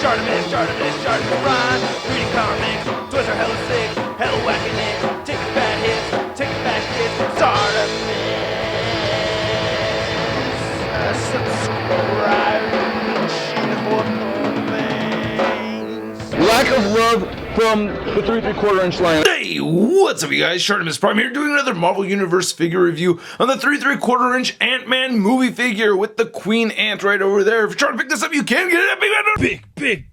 ShartimusPrime. Reading comics, toys are hella sick, hella whacking it. Taking bad hits, taking back hits. Subscribe. Lack of love from the 3 3/4 inch line. Hey, what's up you guys? ShartimusPrime here doing another Marvel Universe figure review on the 3 3/4 inch Ant-Man movie figure with the Queen Ant right over there. If you're trying to pick this up, you can get it at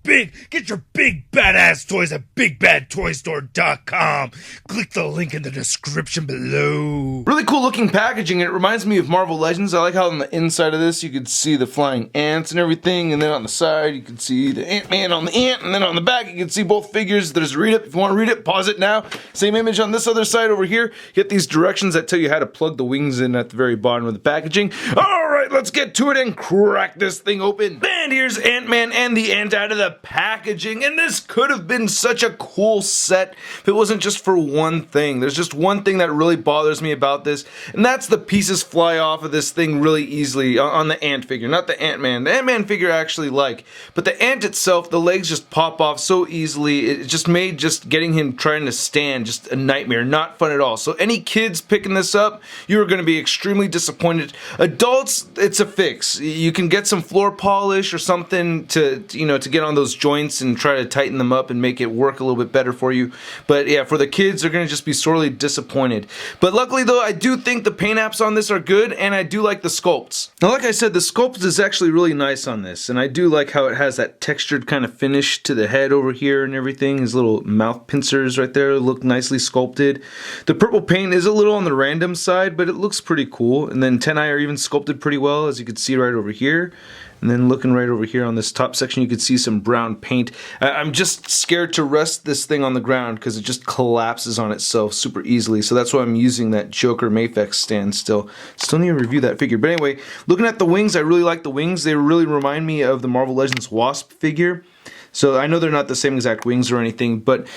Big. Get your big badass toys at BigBadToyStore.com. Click the link in the description below. Really cool looking packaging. It reminds me of Marvel Legends. I like how on the inside of this you could see the flying ants and everything, and then on the side you can see the Ant-Man on the ant, and then on the back you can see both figures. There's a read up. If you want to read it, pause it now. Same image on this other side over here. Get these directions that tell you how to plug the wings in at the very bottom of the packaging. Alright, let's get to it and crack this thing open. And here's Ant-Man and the Ant out of the packaging. And this could have been such a cool set if it wasn't just for one thing. There's just one thing that really bothers me about this, and that's the pieces fly off of this thing really easily on the Ant figure. Not the Ant-Man. The Ant-Man figure I actually like, but the Ant itself, the legs just pop off so easily. It just made just getting him trying to stand just a nightmare. Not fun at all. So any kids picking this up, you're going to be extremely disappointed. Adults, it's a fix. You can get some floor polish or something to get on those joints and try to tighten them up and make it work a little bit better for you. But yeah, for the kids, they're going to just be sorely disappointed. But luckily though, I do think the paint apps on this are good, and I do like the sculpts. Now like I said, the sculpt is actually really nice on this, and I do like how it has that textured kind of finish to the head over here and everything. His little mouth pincers right there look nicely sculpted. The purple paint is a little on the random side, but it looks pretty cool. And then 10 eye are even sculpted pretty well, as you can see right over here. And then looking right over here on this top section, you can see some brown paint. I'm just scared to rest this thing on the ground because it just collapses on itself super easily. So that's why I'm using that Joker Mafex stand still. Still need to review that figure. But anyway, looking at the wings, I really like the wings. They really remind me of the Marvel Legends Wasp figure. So I know they're not the same exact wings or anything, but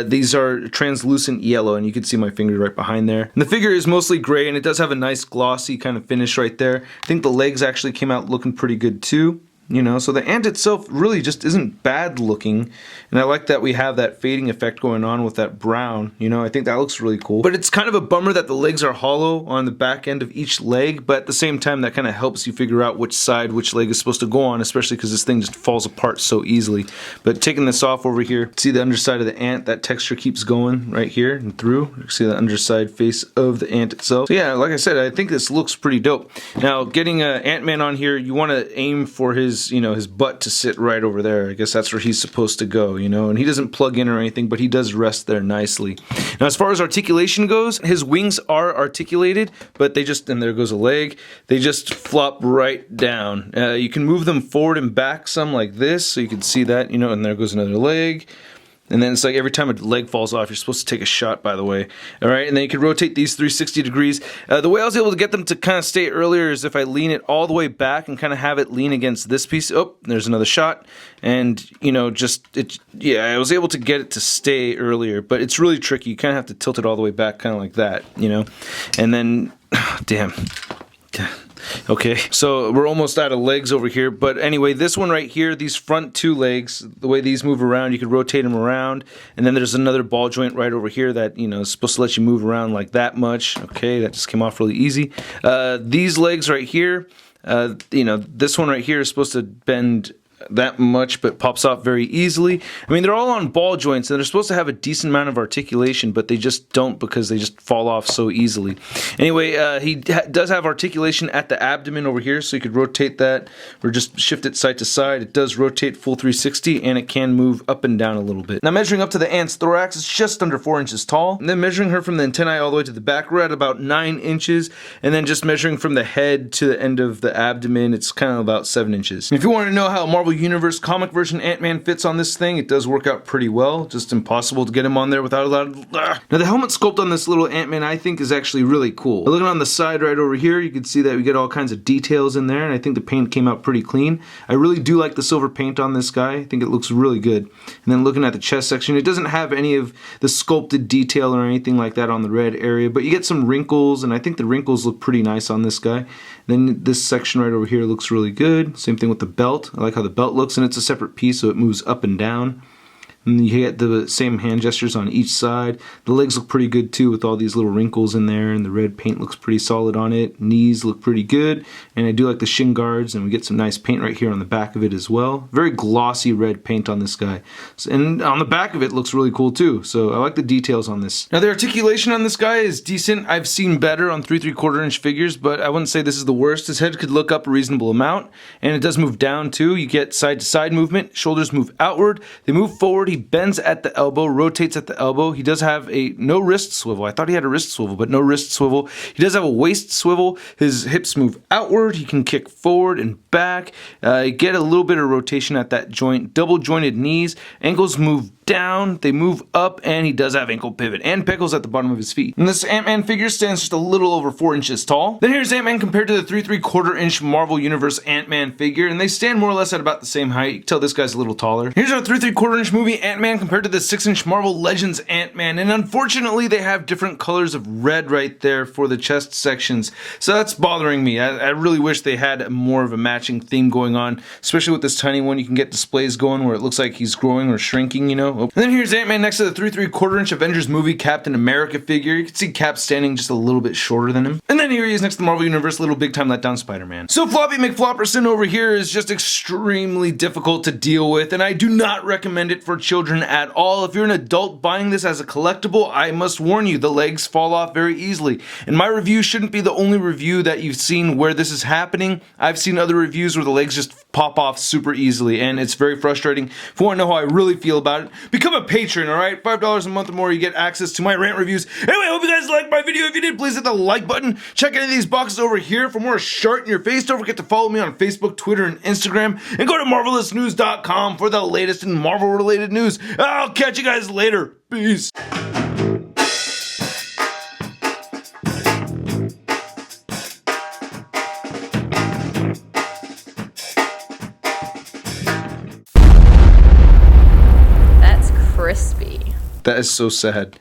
these are translucent yellow, and you can see my finger right behind there. And the figure is mostly gray, and it does have a nice glossy kind of finish right there. I think the legs actually came out looking pretty good too. So the Ant itself really just isn't bad looking, and I like that we have that fading effect going on with that brown. I think that looks really cool. But it's kind of a bummer that the legs are hollow on the back end of each leg, but at the same time that kind of helps you figure out which side which leg is supposed to go on, especially because this thing just falls apart so easily. But taking this off over here, see the underside of the Ant, that texture keeps going right here and through. You see the underside face of the Ant itself. So yeah, like I said, I think this looks pretty dope. Now getting Ant-Man on here, you want to aim for his butt to sit right over there. I guess that's where he's supposed to go, and he doesn't plug in or anything, but he does rest there nicely. Now as far as articulation goes, his wings are articulated, but they just, and there goes a leg, they just flop right down. You can move them forward and back some like this, so you can see that, and there goes another leg. And then it's like every time a leg falls off, you're supposed to take a shot, by the way. Alright, and then you can rotate these 360 degrees. The way I was able to get them to kind of stay earlier is if I lean it all the way back and kind of have it lean against this piece. Oh, there's another shot. And, I was able to get it to stay earlier, but it's really tricky. You kind of have to tilt it all the way back, kind of like that, And then, damn. Okay, so we're almost out of legs over here, but anyway, this one right here, these front two legs, the way these move around, you can rotate them around, and then there's another ball joint right over here that, is supposed to let you move around like that much. Okay, that just came off really easy. These legs right here, this one right here is supposed to bend that much, but pops off very easily. I mean, they're all on ball joints, and they're supposed to have a decent amount of articulation, but they just don't because they just fall off so easily. Anyway, he does have articulation at the abdomen over here, so you could rotate that or just shift it side to side. It does rotate full 360, and it can move up and down a little bit. Now, measuring up to the Ant's thorax, it's just under 4 inches tall, and then measuring her from the antennae all the way to the back, we're at about 9 inches, and then just measuring from the head to the end of the abdomen, it's kind of about 7 inches. If you want to know how Marvel Universe comic version Ant-Man fits on this thing, it does work out pretty well. Just impossible to get him on there without a lot of... Now the helmet sculpt on this little Ant-Man I think is actually really cool. Looking on the side right over here, you can see that we get all kinds of details in there, and I think the paint came out pretty clean. I really do like the silver paint on this guy. I think it looks really good. And then looking at the chest section, it doesn't have any of the sculpted detail or anything like that on the red area, but you get some wrinkles, and I think the wrinkles look pretty nice on this guy. Then this section right over here looks really good. Same thing with the belt. I like how the belt belt looks, and it's a separate piece, so it moves up and down. And you get the same hand gestures on each side. The legs look pretty good too, with all these little wrinkles in there, and the red paint looks pretty solid on it. Knees look pretty good, and I do like the shin guards, and we get some nice paint right here on the back of it as well. Very glossy red paint on this guy. And on the back of it looks really cool too, so I like the details on this. Now the articulation on this guy is decent. I've seen better on 3 3/4 inch figures, but I wouldn't say this is the worst. His head could look up a reasonable amount, and it does move down too. You get side to side movement, shoulders move outward, they move forward. He bends at the elbow, rotates at the elbow. He does have a no wrist swivel. I thought he had a wrist swivel, but no wrist swivel. He does have a waist swivel. His hips move outward. He can kick forward and back. Get a little bit of rotation at that joint. Double jointed knees. Ankles move down, they move up, and he does have ankle pivot and pickles at the bottom of his feet. And this Ant-Man figure stands just a little over 4 inches tall. Then here's Ant-Man compared to the 3 3/4 inch Marvel Universe Ant-Man figure, and they stand more or less at about the same height. You can tell this guy's a little taller. Here's our 3 3/4 inch movie Ant-Man compared to the 6 inch Marvel Legends Ant-Man, and unfortunately they have different colors of red right there for the chest sections, so that's bothering me. I really wish they had more of a matching theme going on, especially with this tiny one. You can get displays going where it looks like he's growing or shrinking, you know. And then here's Ant-Man next to the 3 3/4 inch Avengers movie Captain America figure. You can see Cap standing just a little bit shorter than him. And then here he is next to the Marvel Universe Little Big Time Letdown Spider-Man. So Floppy McFlopperson over here is just extremely difficult to deal with, and I do not recommend it for children at all. If you're an adult buying this as a collectible, I must warn you, the legs fall off very easily. And my review shouldn't be the only review that you've seen where this is happening. I've seen other reviews where the legs just pop off super easily, and it's very frustrating. If you want to know how I really feel about it, become a patron, alright? $5 a month or more, you get access to my rant reviews. Anyway, I hope you guys liked my video. If you did, please hit the like button. Check any of these boxes over here for more Shart in your face. Don't forget to follow me on Facebook, Twitter, and Instagram. And go to MarvelousNews.com for the latest in Marvel-related news. I'll catch you guys later. Peace. That's crispy. That is so sad.